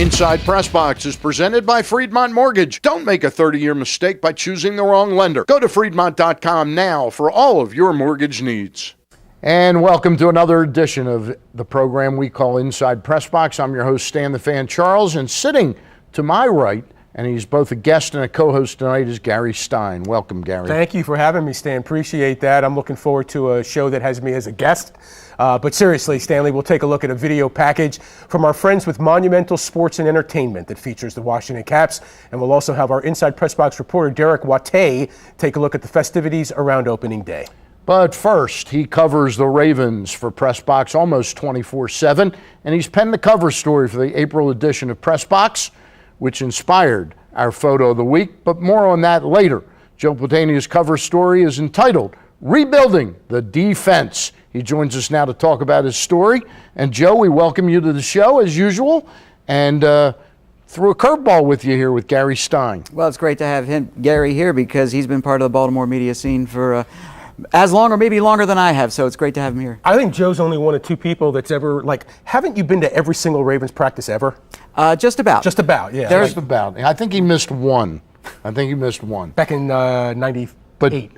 Inside PressBox is presented by Friedmont Mortgage. Don't make a 30-year mistake by choosing the wrong lender. Go to Friedmont.com now for all of your mortgage needs. And welcome to another edition of the program we call Inside PressBox. I'm your host, Stan the Fan Charles, and sitting to my right, and he's both a guest and a co-host tonight, is Gary Stein. Welcome, Gary. Thank you for having me, Stan. Appreciate that. I'm looking forward to a show that has me as a guest. But seriously, Stanley, we'll take a look at a video package from our friends with Monumental Sports and Entertainment that features the Washington Caps. And we'll also have our Inside PressBox reporter, Derek Wattay, take a look at the festivities around opening day. But first, he covers the Ravens for PressBox almost 24/7, and he's penned the cover story for the April edition of PressBox, which inspired our photo of the week, but more on that later. Joe Platania's cover story is entitled, Rebuilding the Defense. He joins us now to talk about his story. And Joe, we welcome you to the show as usual, and threw a curveball with you here with Gary Stein. Well, it's great to have Gary here, because he's been part of the Baltimore media scene for as long or maybe longer than I have, so it's great to have him here. I think Joe's only one of two people that's ever, haven't you been to every single Ravens practice ever? Just about. Just about, yeah. Just about. I think he missed one. Back in 98.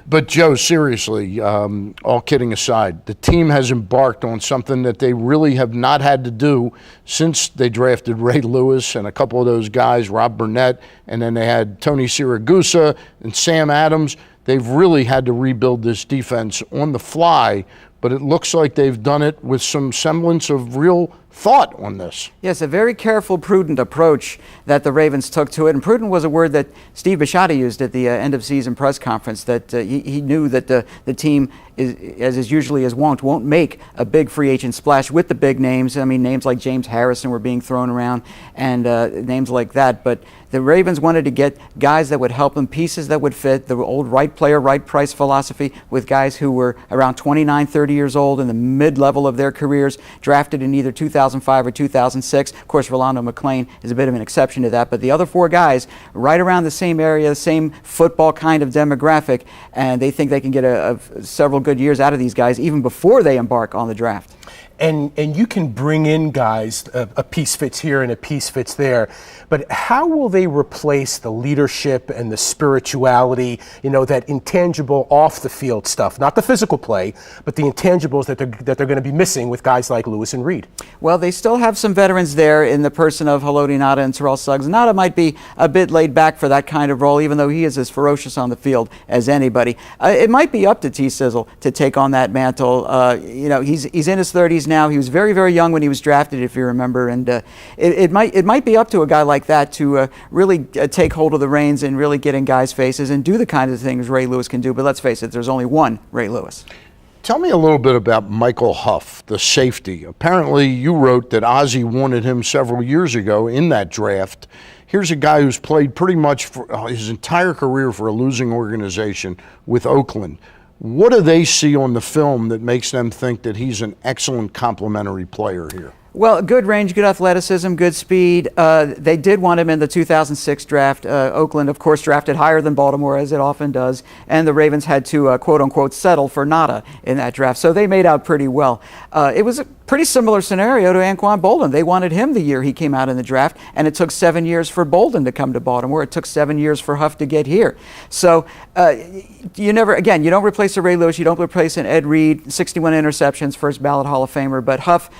But Joe, seriously, all kidding aside, the team has embarked on something that they really have not had to do since they drafted Ray Lewis and a couple of those guys, Rob Burnett, and then they had Tony Siragusa and Sam Adams. They've really had to rebuild this defense on the fly, but it looks like they've done it with some semblance of real thought on this. Yes, a very careful, prudent approach that the Ravens took to it. And prudent was a word that Steve Bisciotti used at the end-of-season press conference, that he knew that the team, as is usually his won't make a big free agent splash with the big names. I mean, names like James Harrison were being thrown around and names like that. But the Ravens wanted to get guys that would help them, pieces that would fit, the old right player, right price philosophy, with guys who were around 29, 30 years old in the mid-level of their careers, drafted in either 2005 or 2006. Of course, Rolando McClain is a bit of an exception to that, but the other four guys, right around the same area, the same football kind of demographic, and they think they can get several good years out of these guys even before they embark on the draft. And you can bring in guys, a piece fits here and a piece fits there, but how will they replace the leadership and the spirituality, that intangible off the field stuff, not the physical play, but the intangibles that they're going to be missing with guys like Lewis and Reed? Well, they still have some veterans there in the person of Haloti Ngata and Terrell Suggs. Ngata might be a bit laid back for that kind of role, even though he is as ferocious on the field as anybody. It might be up to T-Sizzle to take on that mantle. He's in his 30s now. He was very, very young when he was drafted, if you remember, and it might be up to a guy like that to really take hold of the reins and really get in guys' faces and do the kind of things Ray Lewis can do. But let's face it, there's only one Ray Lewis. Tell me a little bit about Michael Huff, the safety. Apparently, you wrote that Ozzie wanted him several years ago in that draft. Here's a guy who's played pretty much for his entire career for a losing organization with Oakland. What do they see on the film that makes them think that he's an excellent complementary player here? Well, good range, good athleticism, good speed. They did want him in the 2006 draft. Oakland, of course, drafted higher than Baltimore, as it often does, and the Ravens had to, quote-unquote, settle for Ngata in that draft. So they made out pretty well. It was a pretty similar scenario to Anquan Boldin. They wanted him the year he came out in the draft, and it took 7 years for Boldin to come to Baltimore. It took 7 years for Huff to get here. So you don't replace a Ray Lewis, you don't replace an Ed Reed, 61 interceptions, first ballot Hall of Famer, but Huff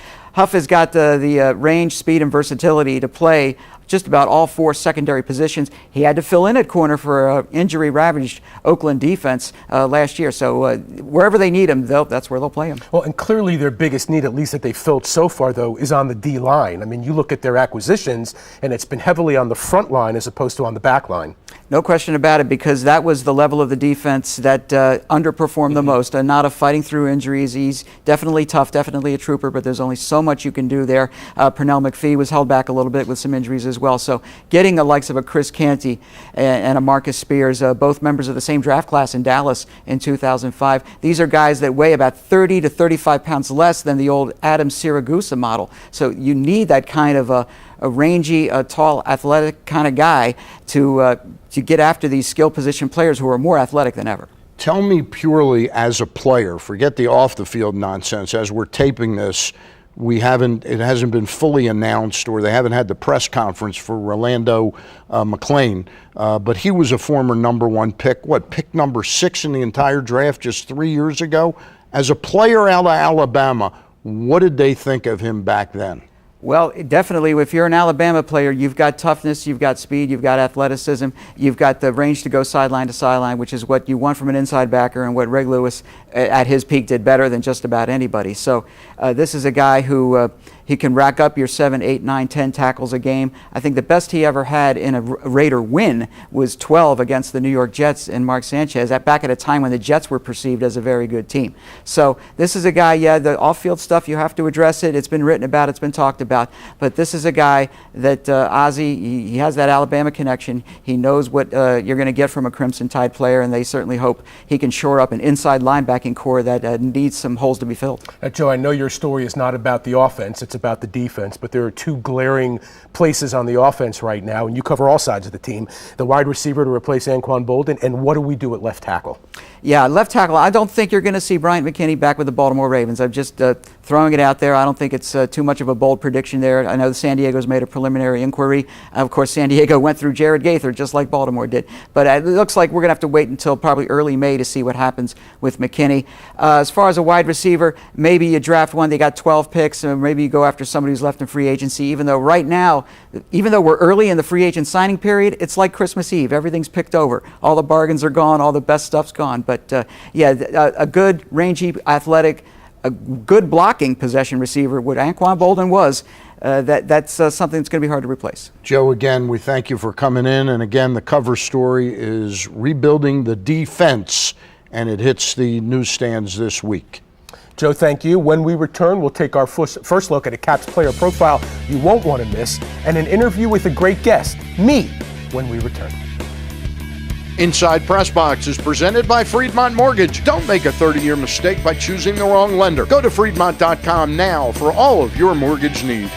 has got the range, speed, and versatility to play just about all four secondary positions. He had to fill in at corner for an injury-ravaged Oakland defense last year. So wherever they need him, that's where they'll play him. Well, and clearly their biggest need, at least that they've filled so far, though, is on the D-line. I mean, you look at their acquisitions, and it's been heavily on the front line as opposed to on the back line. No question about it, because that was the level of the defense that underperformed the most. Not fighting through injuries. He's definitely tough, definitely a trooper, but there's only so much you can do there. Pernell McPhee was held back a little bit with some injuries as well. So getting the likes of a Chris Canty and a Marcus Spears, both members of the same draft class in Dallas in 2005, these are guys that weigh about 30 to 35 pounds less than the old Adam Siragusa model. So you need that kind of a rangy, tall, athletic kind of guy to get after these skill position players who are more athletic than ever. Tell me purely as a player, forget the off-the-field nonsense, as we're taping this, it hasn't been fully announced, or they haven't had the press conference for Rolando McClain. But he was a former #1 pick, pick number 6 in the entire draft just 3 years ago. As a player out of Alabama, what did they think of him back then? Well, definitely, if you're an Alabama player, you've got toughness, you've got speed, you've got athleticism, you've got the range to go sideline to sideline, which is what you want from an inside backer, and what Reg Lewis at his peak did better than just about anybody. So this is a guy who he can rack up your 7, 8, 9, 10 tackles a game. I think the best he ever had in a Raider win was 12 against the New York Jets and Mark Sanchez, back at a time when the Jets were perceived as a very good team. So this is a guy, the off-field stuff, you have to address it. It's been written about, it's been talked about. But this is a guy that Ozzie, he has that Alabama connection. He knows what you're going to get from a Crimson Tide player, and they certainly hope he can shore up an inside linebacking core that needs some holes to be filled. Joe, I know your story is not about the offense, it's about the defense, but there are two glaring places on the offense right now, and you cover all sides of the team. The wide receiver to replace Anquan Boldin, and what do we do at left tackle? Yeah, left tackle, I don't think you're going to see Bryant McKinney back with the Baltimore Ravens. I'm just throwing it out there. I don't think it's too much of a bold prediction there. I know San Diego's made a preliminary inquiry. Of course, San Diego went through Jared Gaither just like Baltimore did. But it looks like we're going to have to wait until probably early May to see what happens with McKinney. As far as a wide receiver, maybe you draft one. They got 12 picks, and maybe you go after somebody who's left in free agency, even though right now, even though we're early in the free agent signing period, it's like Christmas Eve. Everything's picked over. All the bargains are gone. All the best stuff's gone. But a good, rangy, athletic, a good blocking possession receiver, what Anquan Boldin was, that's something that's going to be hard to replace. Joe, again, we thank you for coming in. And again, the cover story is Rebuilding the Defense, and it hits the newsstands this week. Joe, thank you. When we return, we'll take our first look at a Caps player profile you won't want to miss, and an interview with a great guest, me, when we return. Inside PressBox is presented by Friedmont Mortgage. Don't make a 30-year mistake by choosing the wrong lender. Go to Friedmont.com now for all of your mortgage needs.